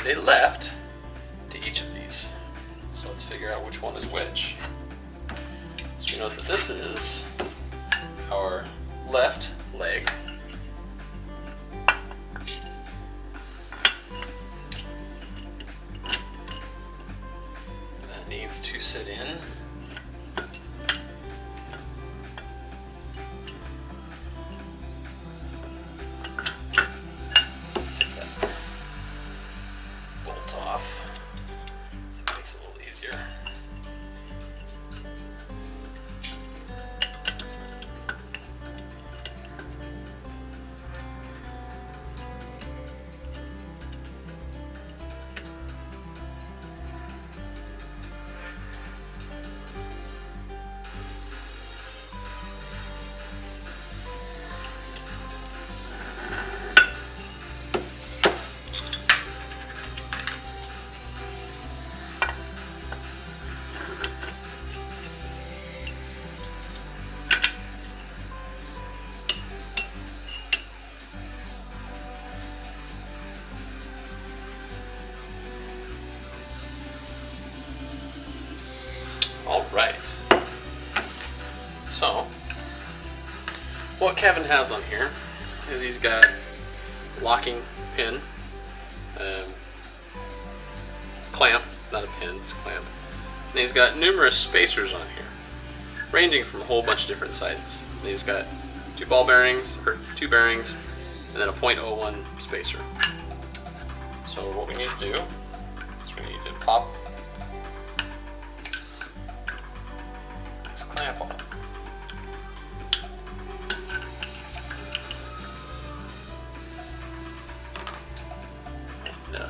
a left to each of these. So let's figure out which one is which. So we know that this is our left leg. That needs to sit in. Let's take that bolt off so it makes it a little easier. Alright, so what Kevin has on here is he's got locking pin, clamp, not a pin, it's a clamp, and he's got numerous spacers on here, ranging from a whole bunch of different sizes. And he's got two ball bearings, or two bearings, and then a .01 spacer. So what we need to do is we need to pop clamp on. And,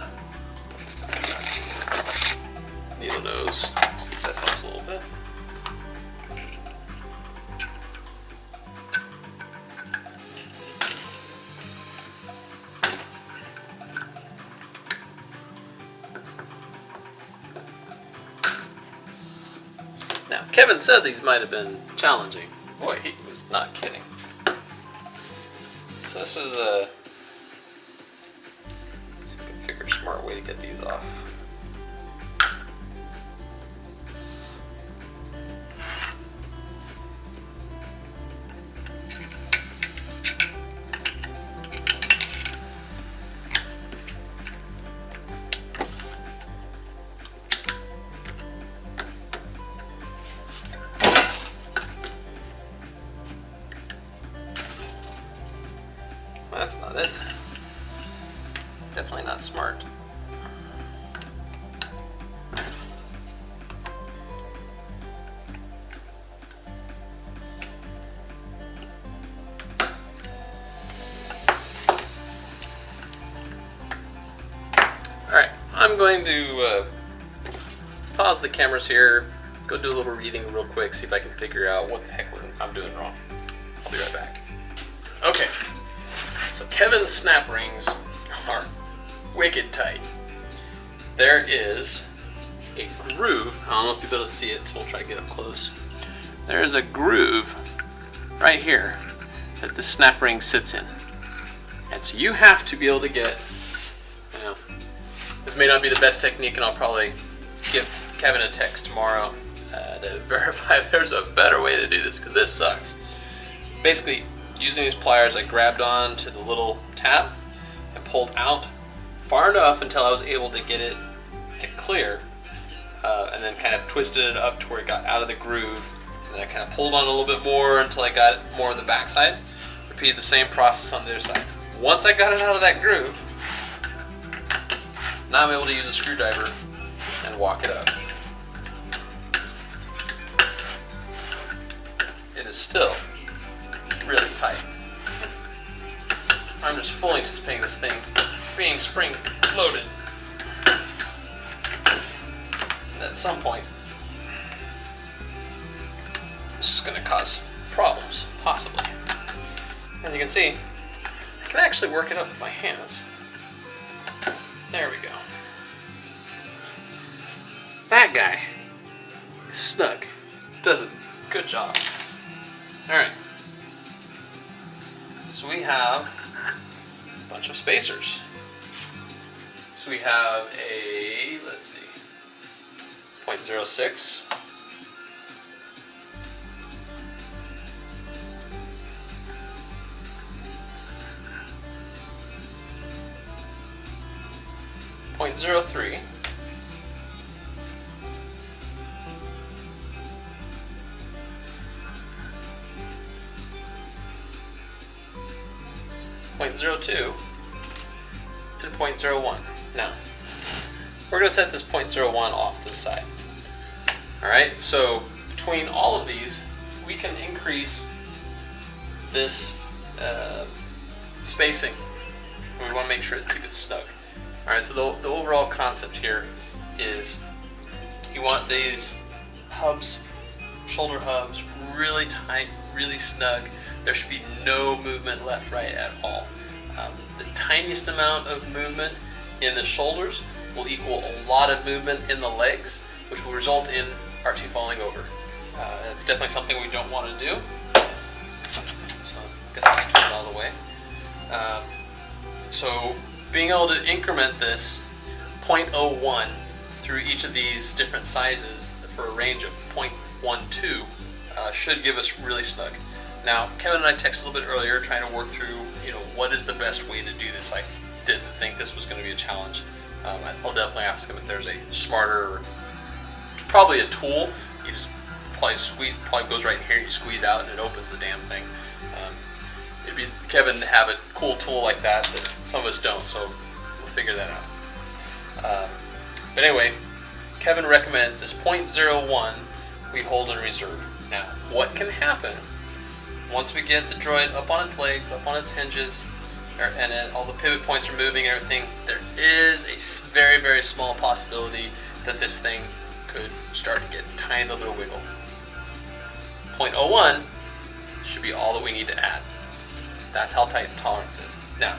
needle nose. See if that helps a little bit. Now, Kevin said these might have been challenging. Boy, he was not kidding. So this is a... see if we can figure a smart way to get these off. That's not it. Definitely not smart. Alright, I'm going to pause the cameras here, go do a little reading real quick, see if I can figure out what the heck I'm doing wrong. I'll be right back. Okay. So Kevin's snap rings are wicked tight. There is a groove. I don't know if you'll be able to see it, so we'll try to get up close. There is a groove right here that the snap ring sits in. And so you have to be able to get, you know, this may not be the best technique, and I'll probably give Kevin a text tomorrow to verify if there's a better way to do this, because this sucks. Basically, using these pliers, I grabbed on to the little tab and pulled out far enough until I was able to get it to clear, and then kind of twisted it up to where it got out of the groove, and then I kind of pulled on a little bit more until I got it more on the back side. Repeated the same process on the other side. Once I got it out of that groove, now I'm able to use a screwdriver and walk it up. It is still really tight. I'm just fully anticipating this thing being spring loaded. And at some point, this is going to cause problems, possibly. As you can see, I can actually work it up with my hands. There we go. That guy is snug. Does a good job. Alright. So we have a bunch of spacers. So we have a, let's see, 0.06. .03, 0.02, and 0.01. Now, we're going to set this 0.01 off to the side. Alright, so between all of these, we can increase this spacing. We want to make sure to keep it snug. Alright, so the overall concept here is you want these hubs, shoulder hubs, really tight, really snug. There should be no movement left, right at all. The tiniest amount of movement in the shoulders will equal a lot of movement in the legs, which will result in R2 falling over. It's definitely something we don't want to do. So let's get these tools out of the way. So being able to increment this 0.01 through each of these different sizes for a range of 0.12 should give us really snug. Now, Kevin and I texted a little bit earlier trying to work through, what is the best way to do this. I didn't think this was going to be a challenge. I'll definitely ask him if there's a smarter, probably a tool. You just probably goes right in here and you squeeze out and it opens the damn thing. It'd be Kevin to have a cool tool like that some of us don't, so we'll figure that out. But anyway, Kevin recommends this 0.01 we hold in reserve. Now, what can happen once we get the droid up on its legs, up on its hinges, and then all the pivot points are moving and everything, there is a very, very small possibility that this thing could start to get a tiny little wiggle. 0.01 should be all that we need to add. That's how tight the tolerance is. Now,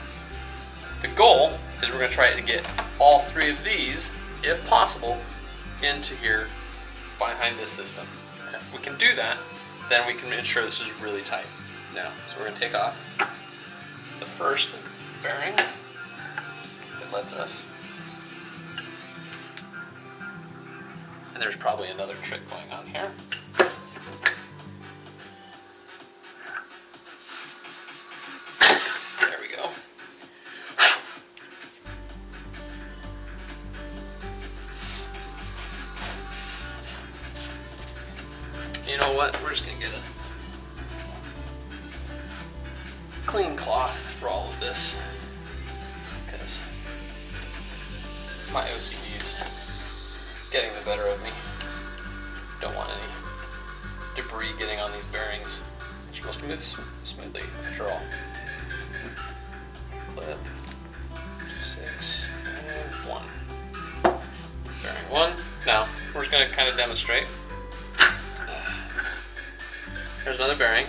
the goal is we're going to try to get all three of these, if possible, into here behind this system. And if we can do that, then we can ensure this is really tight. Now, so we're going to take off the first bearing that lets us. And there's probably another trick going on here. There we go. You know what? We're just going to get a clean cloth for all of this because my OCD is getting the better of me. Don't want any debris getting on these bearings. They're supposed to move smoothly after all. Clip 6 and 1. Bearing 1. Now we're just going to kind of demonstrate. There's another bearing.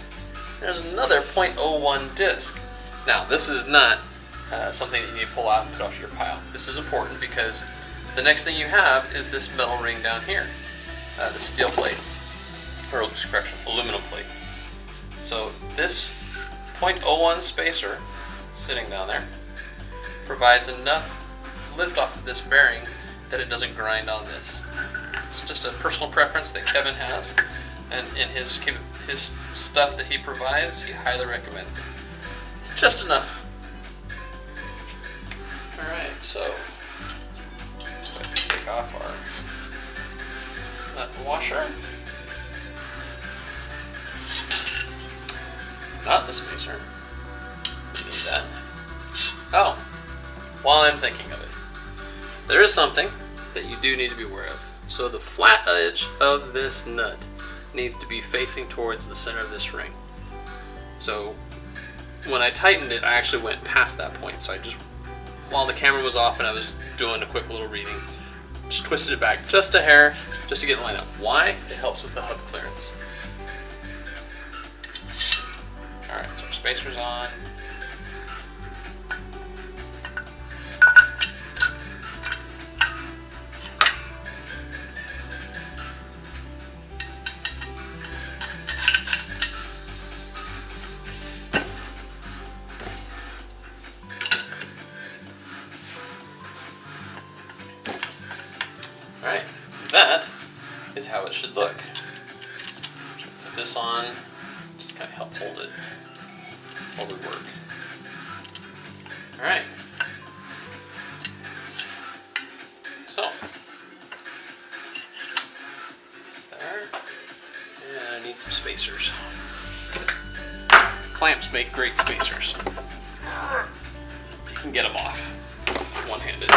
There's another 0.01 disc. Now, this is not something that you need to pull out and put off your pile. This is important because the next thing you have is this metal ring down here, the steel plate, or correction, aluminum plate. So this 0.01 spacer sitting down there provides enough lift off of this bearing that it doesn't grind on this. It's just a personal preference that Kevin has. And in his stuff that he provides, he highly recommends it. It's just enough. Alright, so let's take off our nut washer. Not the spacer. We need that. Oh, while I'm thinking of it, there is something that you do need to be aware of. So the flat edge of this nut needs to be facing towards the center of this ring. So when I tightened it, I actually went past that point. So I just, while the camera was off and I was doing a quick little reading, just twisted it back just a hair, just to get it lined up. Why? It helps with the hub clearance. Alright, so our spacer's on. on, just kind of help hold it while we work. All right. So there, and I need some spacers. Clamps make great spacers. You can get them off one-handed.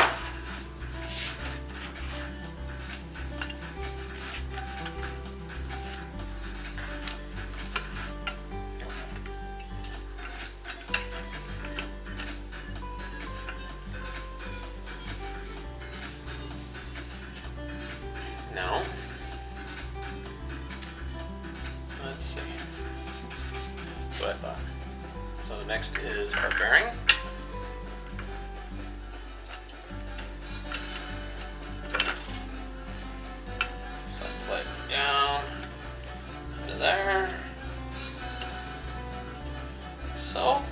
Now, let's see. That's what I thought. So next is our bearing. So let's slide it down into there. So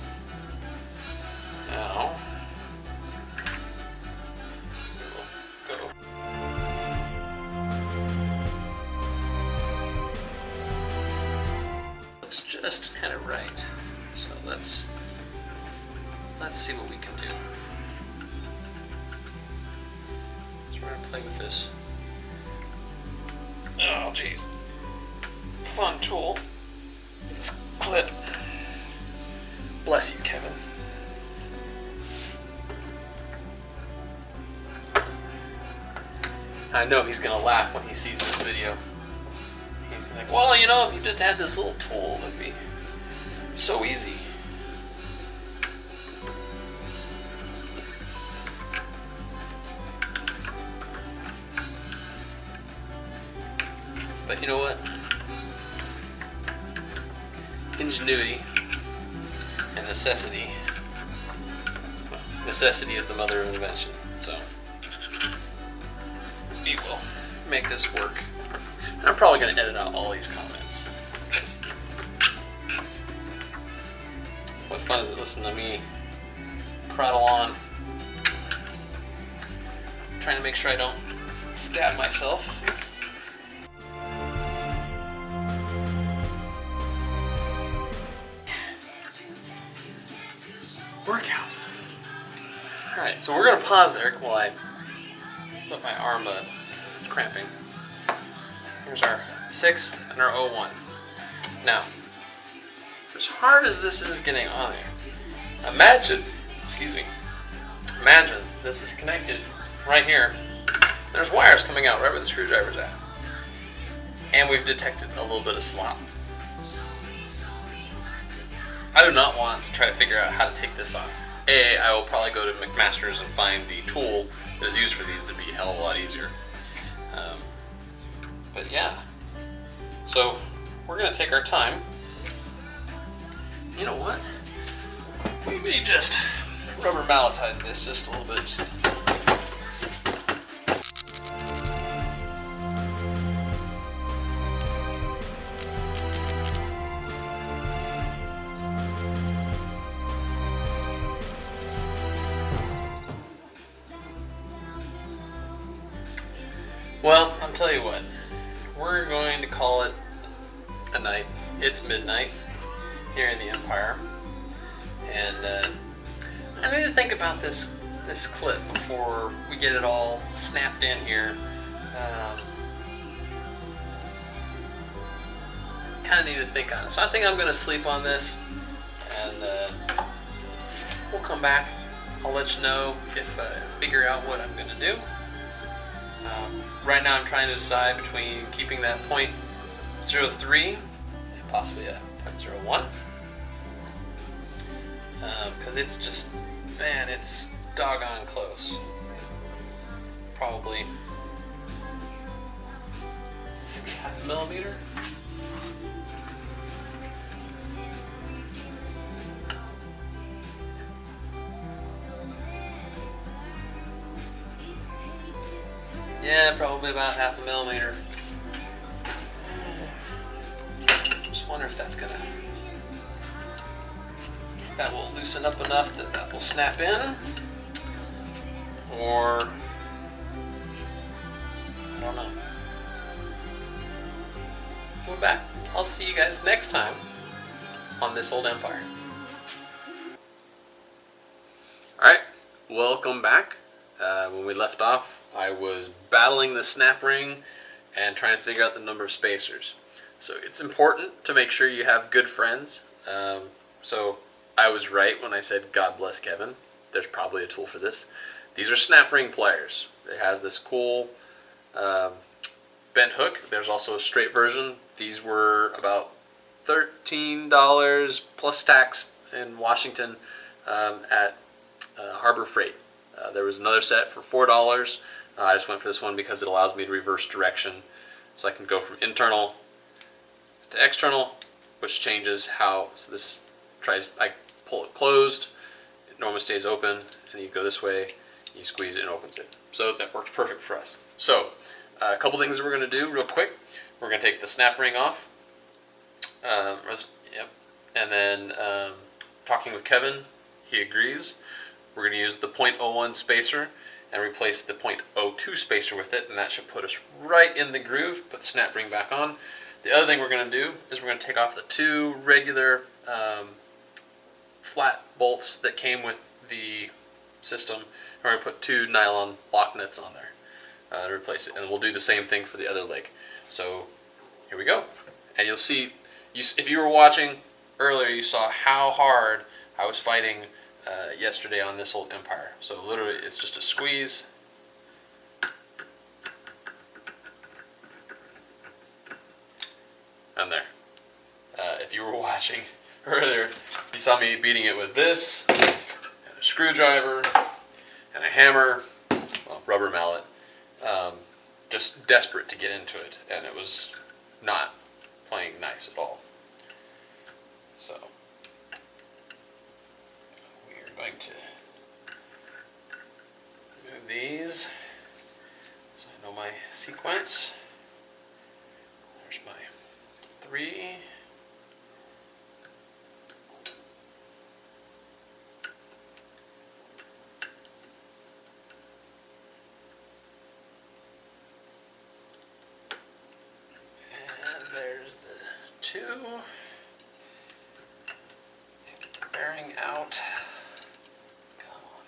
now we'll go. Looks just kind of right. So let's see what we can do. So we're gonna play with this. Oh geez, fun tool. This clip. Bless you, Kevin. I know he's gonna laugh when he sees this video. He's gonna be like, well, you know, if you just had this little tool, it'd be so easy. But you know what? Ingenuity and necessity. Well, necessity is the mother of invention. So we will make this work. And I'm probably going to edit out all these comments. What fun is it listening to me prattle on, trying to make sure I don't stab myself. Workout. Alright, so we're going to pause there while I let my arm cramping. Here's our 6 and our 01. Now, as hard as this is getting on there, imagine this is connected right here. There's wires coming out right where the screwdriver's at. And we've detected a little bit of slop. I do not want to try to figure out how to take this off. I will probably go to McMaster's and find the tool that is used for these. It'd be a hell of a lot easier. But yeah, so we're going to take our time. You know what? We may just rubber malletize this just a little bit. Well, I'll tell you what, we're going to call it a night. It's midnight here in the Empire, and I need to think about this clip before we get it all snapped in here. Kind of need to think on it. So I think I'm going to sleep on this, and we'll come back. I'll let you know if I figure out what I'm going to do. Right now I'm trying to decide between keeping that .03 and possibly a .01. Because it's just, man, it's doggone close. Probably maybe half a millimeter. Yeah, probably about half a millimeter. Just wonder if that will loosen up enough that will snap in, or I don't know. we're back. I'll see you guys next time on This Old Empire. Alright, welcome back. When we left off, I was battling the snap ring and trying to figure out the number of spacers. So it's important to make sure you have good friends. So I was right when I said God bless Kevin. There's probably a tool for this. These are snap ring pliers. It has this cool bent hook. There's also a straight version. These were about $13 plus tax in Washington at Harbor Freight. There was another set for $4. I just went for this one because it allows me to reverse direction, so I can go from internal to external, which changes how. So this tries. I pull it closed. It normally stays open, and you go this way. You squeeze it and opens it. So that works perfect for us. So a couple things that we're going to do real quick. We're going to take the snap ring off. And then talking with Kevin, he agrees. We're going to use the .01 spacer and replace the .02 spacer with it, and that should put us right in the groove. Put the snap ring back on. The other thing we're going to do is we're going to take off the two regular flat bolts that came with the system, and we're going to put two nylon lock nuts on there to replace it, and we'll do the same thing for the other leg. So here we go, and you'll see, if you were watching earlier, you saw how hard I was fighting yesterday on This Old Empire. So literally it's just a squeeze, and there. If you were watching earlier, you saw me beating it with this, and a screwdriver, and a hammer, well, rubber mallet, just desperate to get into it, and it was not playing nice at all. So we are going to move these so I know my sequence. There's my 3. And there's the 2. Get the bearing out. Come on.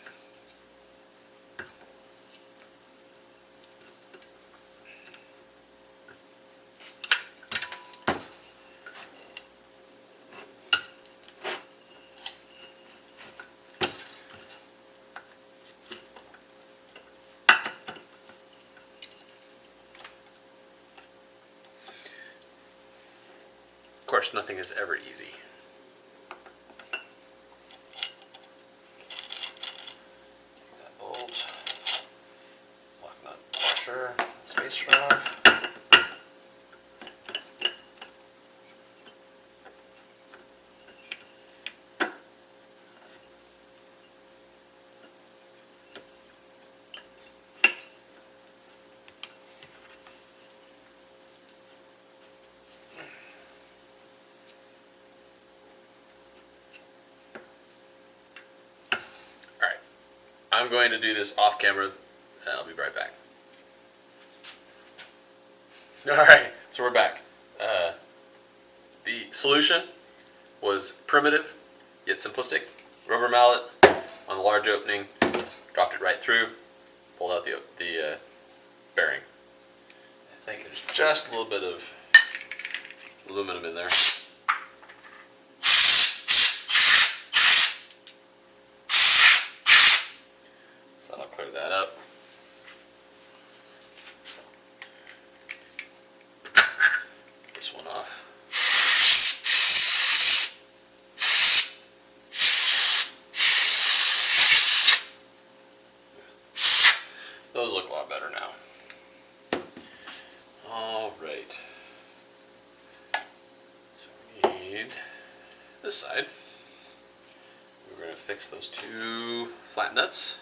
Of course, nothing is ever easy. Take that bolt, lock nut washer, spacer off. I'm going to do this off camera, and I'll be right back. Alright, so we're back. The solution was primitive, yet simplistic. Rubber mallet on the large opening, dropped it right through, pulled out the bearing. I think there's just a little bit of aluminum in there. I'll clear that up. Get this one off. Those look a lot better now. Alright. So we need this side. We're going to fix those two flat nuts.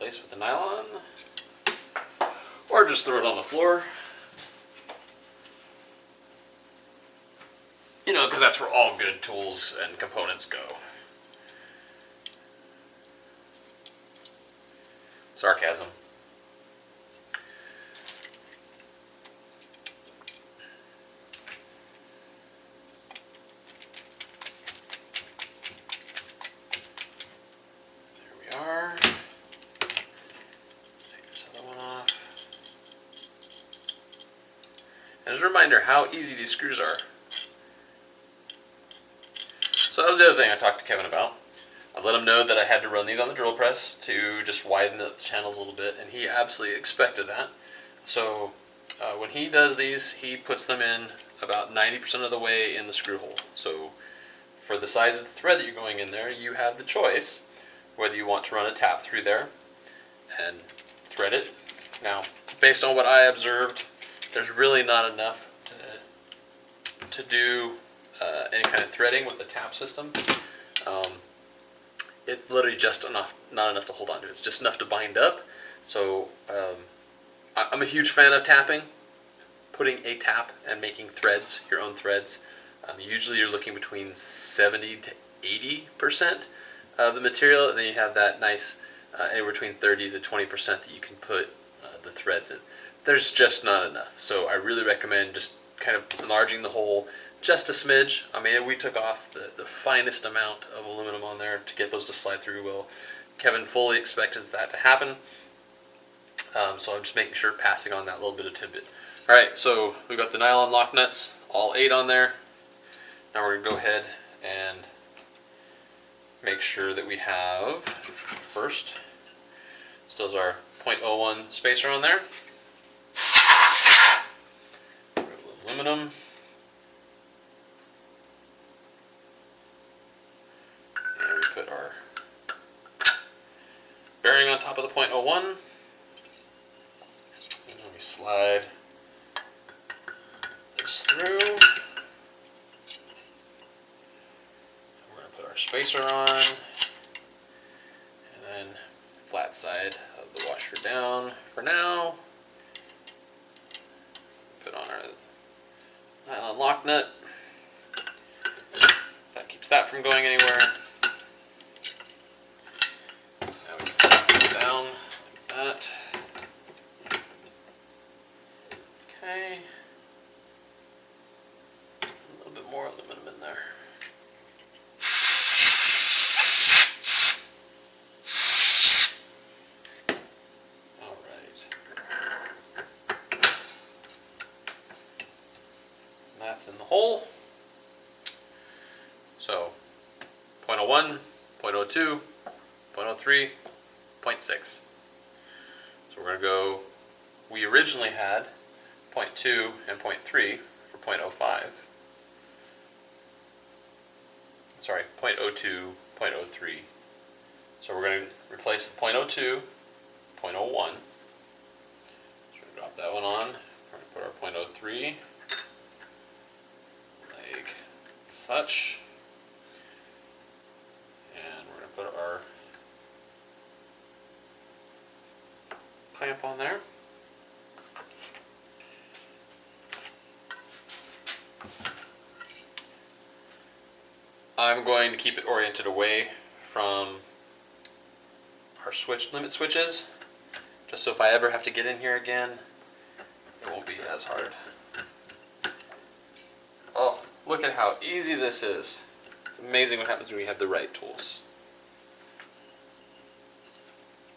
replace with the nylon, or just throw it on the floor. You know, because that's where all good tools and components go. Sarcasm. There we are. Take this other one off. And as a reminder how easy these screws are. So that was the other thing I talked to Kevin about. I let him know that I had to run these on the drill press to just widen up the channels a little bit, and he absolutely expected that. So when he does these, he puts them in about 90% of the way in the screw hole. So for the size of the thread that you're going in there, you have the choice whether you want to run a tap through there and thread it. Now, based on what I observed, there's really not enough to do any kind of threading with the tap system. It's literally just not enough to hold on to. It's just enough to bind up. So I'm a huge fan of tapping, putting a tap and making threads, your own threads. Usually you're looking between 70 to 80% of the material, and then you have that nice anywhere between 30 to 20% that you can put the threads in. There's just not enough. So I really recommend just kind of enlarging the hole just a smidge. I mean, we took off the finest amount of aluminum on there to get those to slide through well. Kevin fully expected that to happen. So I'm just making sure, passing on that little bit of tidbit. Alright, so we've got the nylon lock nuts, all 8 on there. Now we're going to go ahead and make sure that we have, first, still has our .01 spacer on there. Aluminum. And we put our bearing on top of the .01. And then we slide this through. We're going to put our spacer on. And then flat side of the washer down for now. Put on our nylon lock nut. That keeps that from going anywhere. Now we can put this down like that. Okay. A little bit more aluminum in there. That's in the hole. So 0.01, 0.02, 0.03, 0.6. So we're going to go, we originally had 0.2 and 0.3 for 0.05. Sorry, 0.02, 0.03. So we're going to replace the 0.02, 0.01. So we're going to drop that one on. We're going to put our 0.03. Like such, and we're going to put our clamp on there. I'm going to keep it oriented away from our limit switches, just so if I ever have to get in here again, it won't be as hard. Oh, look at how easy this is. It's amazing what happens when you have the right tools.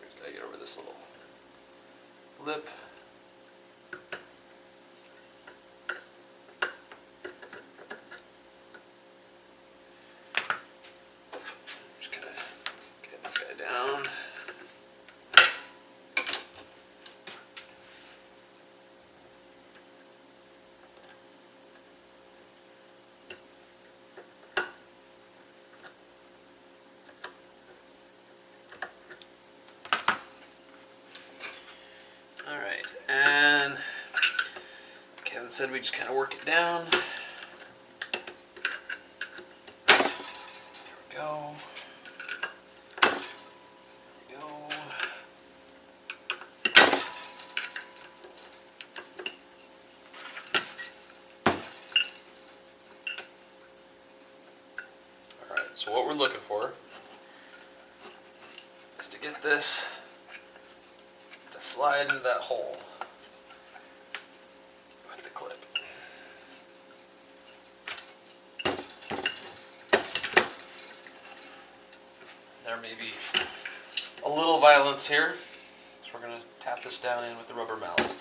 Just gotta get over this little lip. Just gonna get this guy down. Alright, and Kevin said we just kind of work it down. There we go. There we go. So what we're looking for is to get this to slide into that hole with the clip. There may be a little violence here, so we're going to tap this down in with the rubber mallet.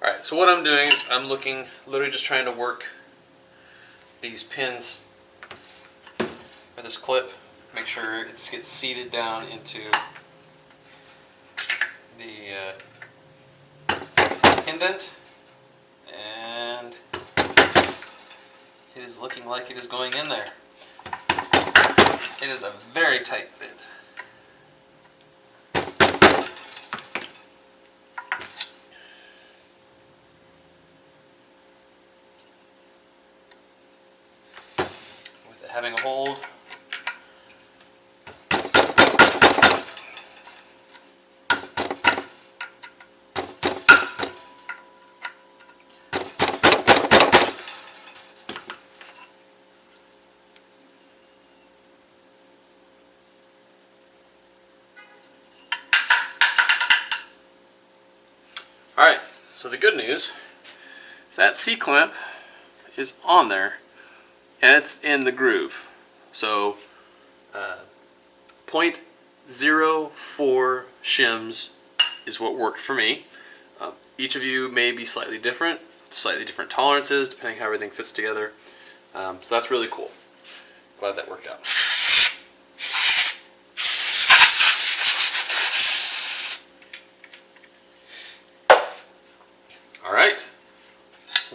Alright, so what I'm doing is I'm literally just trying to work these pins for this clip, make sure it gets seated down into the indent, and it is looking like it is going in there. It is a very tight fit. With it having a hold, alright, so the good news is that C-clamp is on there and it's in the groove. So 0.04 shims is what worked for me. Each of you may be slightly different tolerances depending how everything fits together. So that's really cool. Glad that worked out. Alright,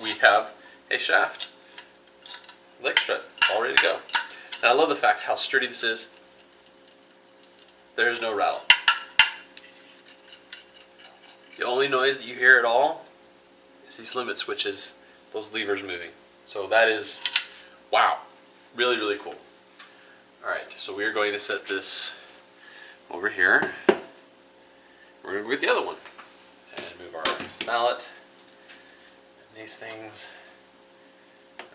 we have a shaft. Leg strut, all ready to go. And I love the fact how sturdy this is. There's no rattle. The only noise that you hear at all is these limit switches, those levers moving. So that is, wow, really, really cool. Alright, so we are going to set this over here. We're going to go get the other one and move our mallet. These things,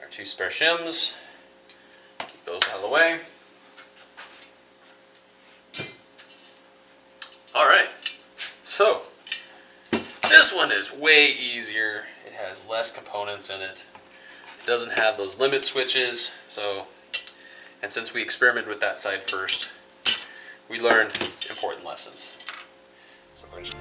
our two spare shims, keep those out of the way. Alright, so this one is way easier. It has less components in it. It doesn't have those limit switches, and since we experimented with that side first, we learned important lessons. So we're just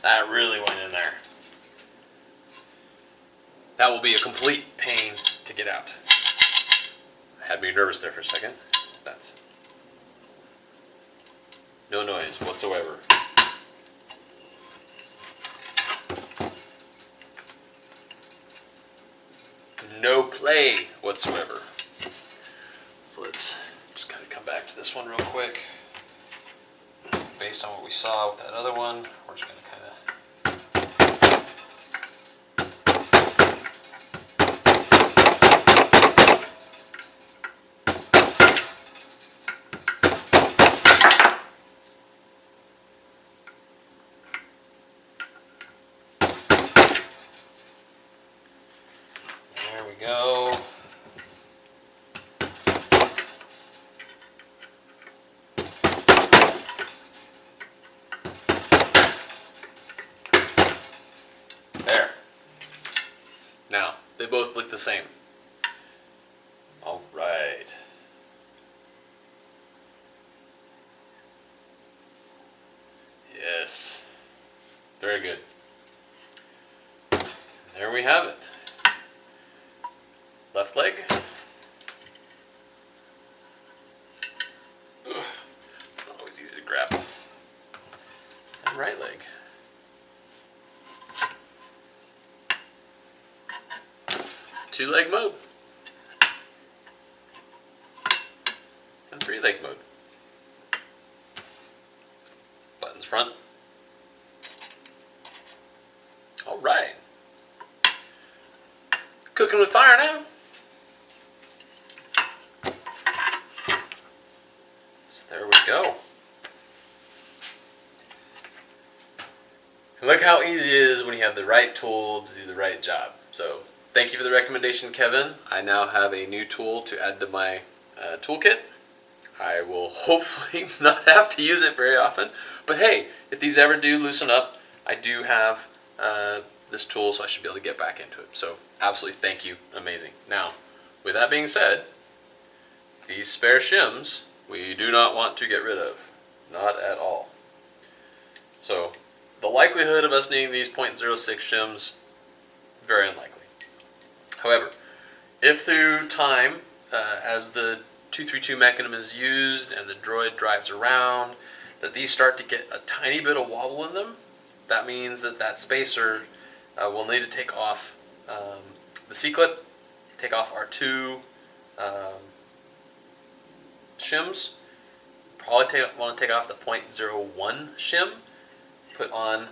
that really went in there. That will be a complete pain to get out. Had me nervous there for a second. That's no noise whatsoever. no play whatsoever. So let's just kind of come back to this one real quick. Based on what we saw with that other one, we're just going to kind of there we go. There. Now, they both look the same. All right. Yes. Very good. There we have it. Left leg. Ugh, it's not always easy to grab. And right leg. Two-leg mode. And three-leg mode. Buttons front. All right. Cooking with fire now. So there we go. And look how easy it is when you have the right tool to do the right job. So thank you for the recommendation, Kevin. I now have a new tool to add to my toolkit. I will hopefully not have to use it very often. But hey, if these ever do loosen up, I do have this tool, so I should be able to get back into it. So absolutely thank you. Amazing. Now, with that being said, these spare shims we do not want to get rid of. Not at all. So the likelihood of us needing these 0.06 shims, very unlikely. However, if through time, as the 232 mechanism is used and the droid drives around, that these start to get a tiny bit of wobble in them, that means that that spacer will need to take off the C-clip, take off our two shims, probably want to take off the 0.01 shim, put on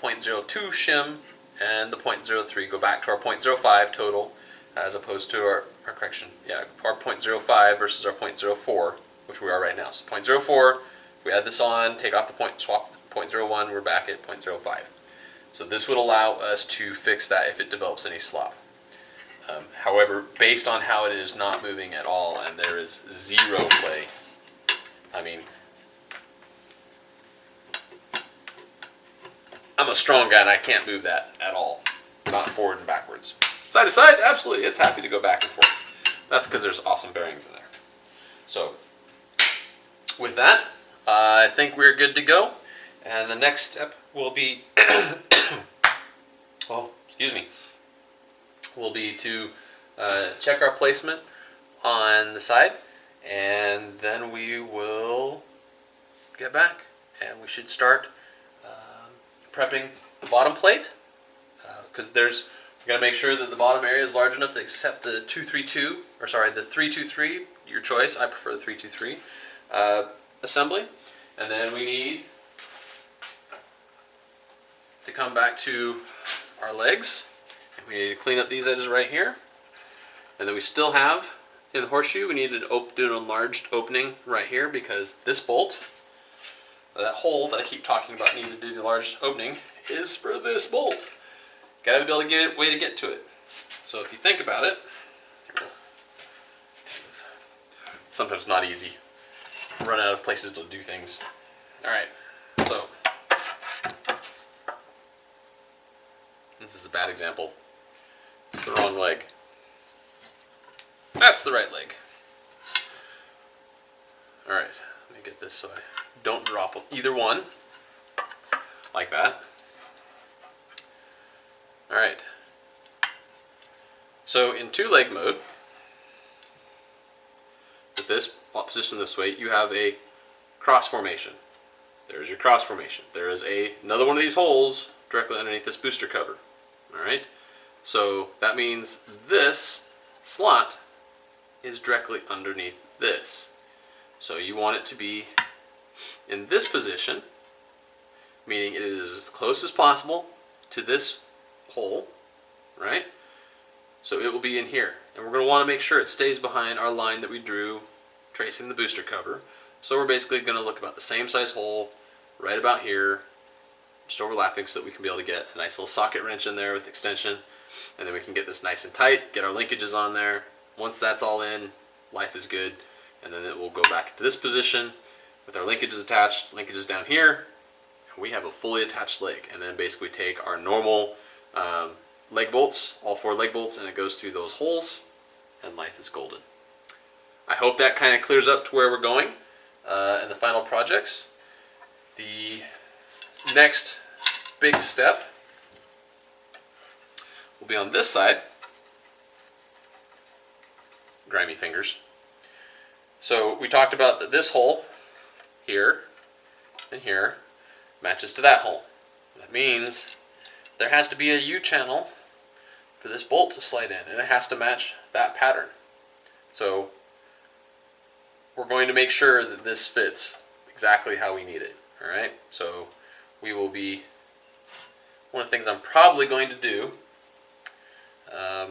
0.02 shim, and the 0.03, go back to our 0.05 total, as opposed to our correction, yeah, our 0.05 versus our 0.04, which we are right now. So 0.04, if we add this on, take off the swap the 0.01, we're back at 0.05. So this would allow us to fix that if it develops any slop. However, based on how it is not moving at all, and there is zero play, I mean, I'm a strong guy and I can't move that at all, not forward and backwards. Side to side, absolutely, it's happy to go back and forth. That's because there's awesome bearings in there. So, with that, I think we're good to go. And the next step will be, oh, excuse me, will be to check our placement on the side, and then we will get back, and we should start prepping the bottom plate, because we got to make sure that the bottom area is large enough to accept the 232, or sorry, the 323, your choice. I prefer the 323 assembly. And then we need to come back to our legs. We need to clean up these edges right here. And then we still have, in the horseshoe, we need to do an enlarged opening right here, because this bolt, that hole that I keep talking about needing to do the enlarged opening, is for this bolt. Gotta be able to get a way to get to it. So if you think about it, sometimes not easy. Run out of places to do things. Alright, so this is a bad example. It's the wrong leg. That's the right leg. Alright, let me get this so I don't drop either one. Like that. Alright. So in two-leg mode, with this position this way, you have a cross formation. There's your cross formation. There is another one of these holes directly underneath this booster cover. Alright? So that means this slot is directly underneath this. So you want it to be in this position, meaning it is as close as possible to this hole, right? So it will be in here. And we're going to want to make sure it stays behind our line that we drew tracing the booster cover. So we're basically going to look about the same size hole right about here, just overlapping, so that we can be able to get a nice little socket wrench in there with extension, and then we can get this nice and tight, get our linkages on there. Once that's all in, life is good, and then it will go back into this position with our linkages attached, linkages down here, and we have a fully attached leg. And then basically take our normal leg bolts, all 4 leg bolts, and it goes through those holes, and life is golden. I hope that kind of clears up to where we're going in the final projects. The next big step will be on this side. Grimy fingers. So we talked about that this hole here and here matches to that hole. That means there has to be a U-channel for this bolt to slide in, and it has to match that pattern. So we're going to make sure that this fits exactly how we need it. Alright, so we will be, one of the things I'm probably going to do, I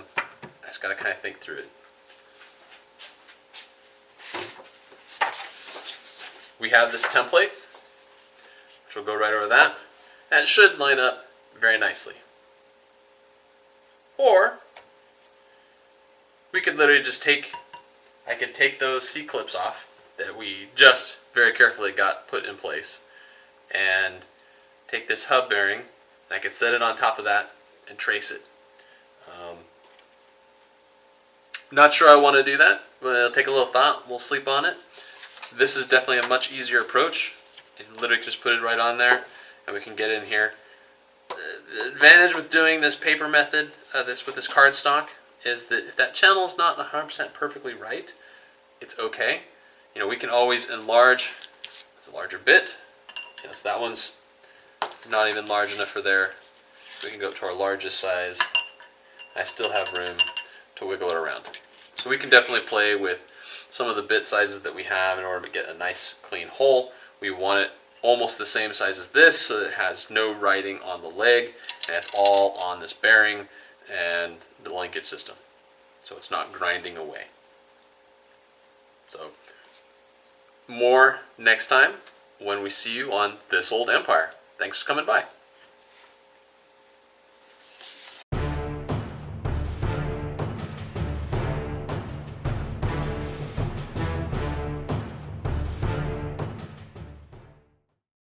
just got to kind of think through it. We have this template, which will go right over that, and it should line up very nicely. Or we could literally just I could take those C-clips off that we just very carefully got put in place, and take this hub bearing, and I could set it on top of that and trace it. Not sure I want to do that, but it'll take a little thought. We'll sleep on it. This is definitely a much easier approach. You literally just put it right on there, and we can get in here. The advantage with doing this paper method, with this cardstock, is that if that channel is not 100% perfectly right, it's okay. You know, we can always enlarge. It's a larger bit. You know, so that one's not even large enough for there. We can go up to our largest size. I still have room to wiggle it around. So we can definitely play with some of the bit sizes that we have in order to get a nice clean hole. We want it almost the same size as this, so that it has no writing on the leg, and it's all on this bearing and the linkage system, so it's not grinding away. So more next time when we see you on This Old Empire. Thanks for coming by.